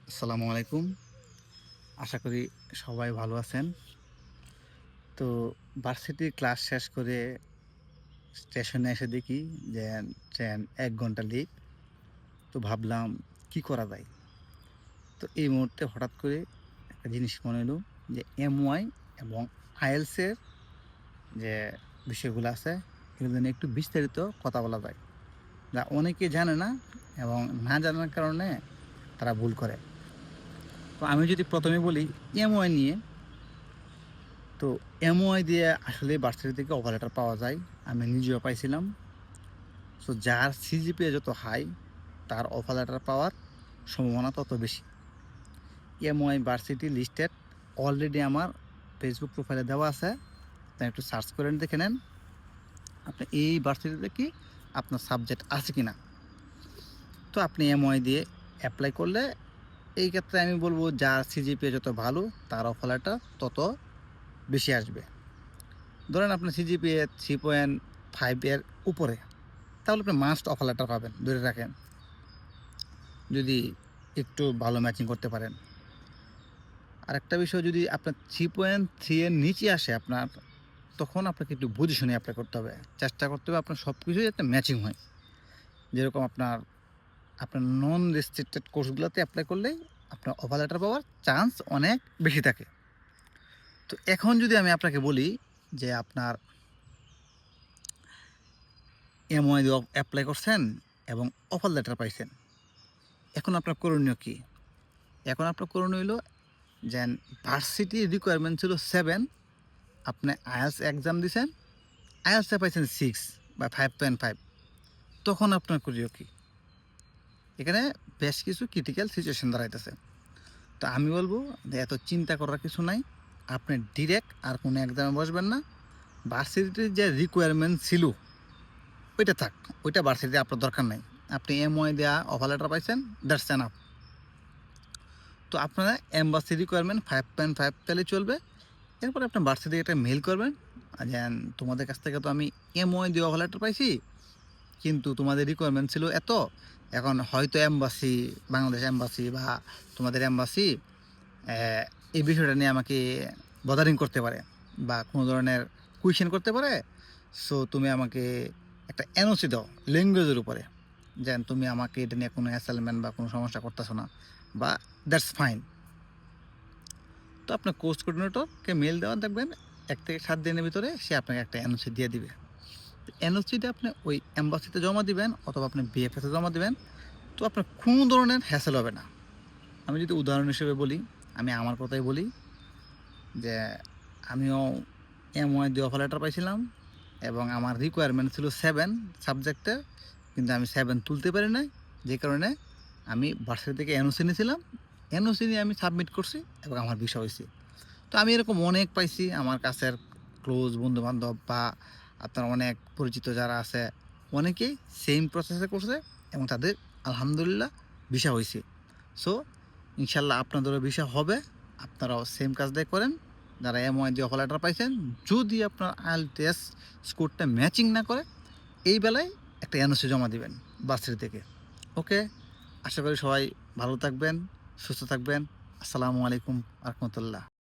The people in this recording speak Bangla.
আসসালামু আলাইকুম। আশা করি সবাই ভালো আছেন। তো ভার্সিটির ক্লাস শেষ করে স্টেশনে এসে দেখি যে ট্রেন ১ ঘন্টা লেট। তো ভাবলাম কি করা যায়? তো এই মুহূর্তে হঠাৎ করে একটা জিনিস মনে এলো যে MY এবং IELTS এর যে বিষয়গুলো আছে এগুলো নিয়ে একটু বিস্তারিত কথা বলা যায়। যা অনেকে জানে না এবং না জানার কারণে তারা ভুল করে। তো আমি যদি ১ম এ বলি MY নিয়ে, তো MOI দিয়ে আসলে ভার্সিটি থেকে অফার লেটার পাওয়া যায়। আমি নিজেও পাইছিলাম। সো যার সিজিপিএ যত হাই তার অফার লেটার পাওয়ার সম্ভাবনা তত বেশি। MOI ভার্সিটি লিস্টেড অলরেডি আমার ফেসবুক প্রোফাইলে দেওয়া আছে। আপনি একটু সার্চ করে দেখে নেন। আপনি এই ভার্সিটিতে কি আপনার সাবজেক্ট আছে কিনা। তো আপনি MOI দিয়ে এপ্লাই করলে এই ক্ষেত্রে আমি বলব যার সিজিপিএ যত ভালো তার অফার লেটার তত বেশি আসবে। ধরেন আপনার সিজিপিএ 3.5 এর উপরে, তাহলে আপনি মাস্ট অফার লেটার পাবেন ধরে রাখেন, যদি একটু ভালো ম্যাচিং করতে পারেন। আরেকটা বিষয়, যদি আপনার 3.3 এর নিচে আসে আপনার, তখন আপনাকে একটু বুঝে শুনে অ্যাপ্লাই করতে হবে। চেষ্টা করতে হবে আপনার সব কিছুই যাতে ম্যাচিং হয়। যেরকম আপনার আপনার নন রেস্ট্রিক্টেড কোর্সগুলোতে অ্যাপ্লাই করলেই আপনার অফার লেটার পাওয়ার চান্স অনেক বেশি থাকে। তো এখন যদি আমি আপনাকে বলি যে আপনার MOI দিয়ে অ্যাপ্লাই করছেন এবং অফার লেটার পাইছেন, এখন আপনার করণীয় কী? এখন আপনার করণীয় হলো যে ভার্সিটি রিকোয়ারমেন্ট ছিল 7, আপনি আইএলটিএস এক্সাম দিছেন, আইএলটিএসে পাইছেন 6 বা 5.5, তখন আপনার করণীয় কী? এখানে বেশ কিছু ক্রিটিক্যাল সিচুয়েশন দাঁড়াইতেছে। তো আমি বলবো যে এত চিন্তা করার কিছু নাই। আপনি ডিরেক্ট আর কোনো এক্সামে বসবেন না। ভার্সিটির যে রিকোয়ারমেন্ট ছিল ওইটা থাক, ওইটা ভার্সিটিতে আপনার দরকার নাই। আপনি MOI দেওয়া অফার লেটার পাইছেন, দ্যাটস এনাফ। তো আপনারা এমবাসি রিকোয়ারমেন্ট 5.5 পেলে চলবে। এরপরে আপনার ভার্সিটিতে একটা মেইল করবেন যে তোমাদের কাছ থেকে তো আমি MOI দিয়ে অফার লেটার পাইছি, কিন্তু তোমাদের রিকোয়ারমেন্ট ছিল এত। এখন হয়তো এমবাসি, বাংলাদেশ এমবাসি বা তোমাদের এমবাসি এই বিষয়টা নিয়ে আমাকে বদারিং করতে পারে বা কোনো ধরনের কুয়েশন করতে পারে। সো তুমি আমাকে একটা এনওসি দাও ল্যাঙ্গুয়েজের উপরে, যে তুমি আমাকে এটা নিয়ে কোনো অ্যাসাইনমেন্ট বা কোনো সমস্যা করতেছো না, বা দ্যাটস ফাইন। তো আপনার কোর্স কোঅর্ডিনেটরকে মেল দেওয়া, দেখবেন 1 থেকে 7 দিনের ভিতরে সে আপনাকে একটা এনওসি দিয়ে দিবে। এনওসিটা আপনি ওই এম্বাসিতে জমা দিবেন অথবা আপনি বিএফএসে জমা দিবেন। তো আপনার কোনো ধরনের হ্যাসেল হবে না। আমি যদি উদাহরণ হিসেবে বলি, আমি আমার কথাই বলি যে আমিও MOI দিয়ে অফার লেটার পাইছিলাম এবং আমার রিকোয়ারমেন্ট ছিল 7 সাবজেক্টে, কিন্তু আমি 7 তুলতে পারি নাই। যে কারণে আমি ভার্সিটি থেকে এনওসি নিয়েছিলাম। এনওসি নিয়ে আমি সাবমিট করছি এবং আমার ভিসা হয়েছে। তো আমি এরকম অনেক পাইছি, আমার কাছের ক্লোজ বন্ধুবান্ধব বা আপনার অনেক পরিচিত যারা আছে, অনেকেই সেম প্রসেসে করছে এবং তাদের আলহামদুলিল্লাহ ভিসা হয়েছে। সো ইনশাল্লাহ আপনাদেরও ভিসা হবে। আপনারাও সেম কাজটাই করেন। যারা MOI দিয়ে অফার লেটার পাইছেন, যদি আপনার IELTS স্কোরটা ম্যাচিং না করে, এই বেলায় একটা এনওসি জমা দিবেন ভার্সিটি থেকে। ওকে, আশা করি সবাই ভালো থাকবেন, সুস্থ থাকবেন। আসসালামু আলাইকুম রহমতুল্লাহ।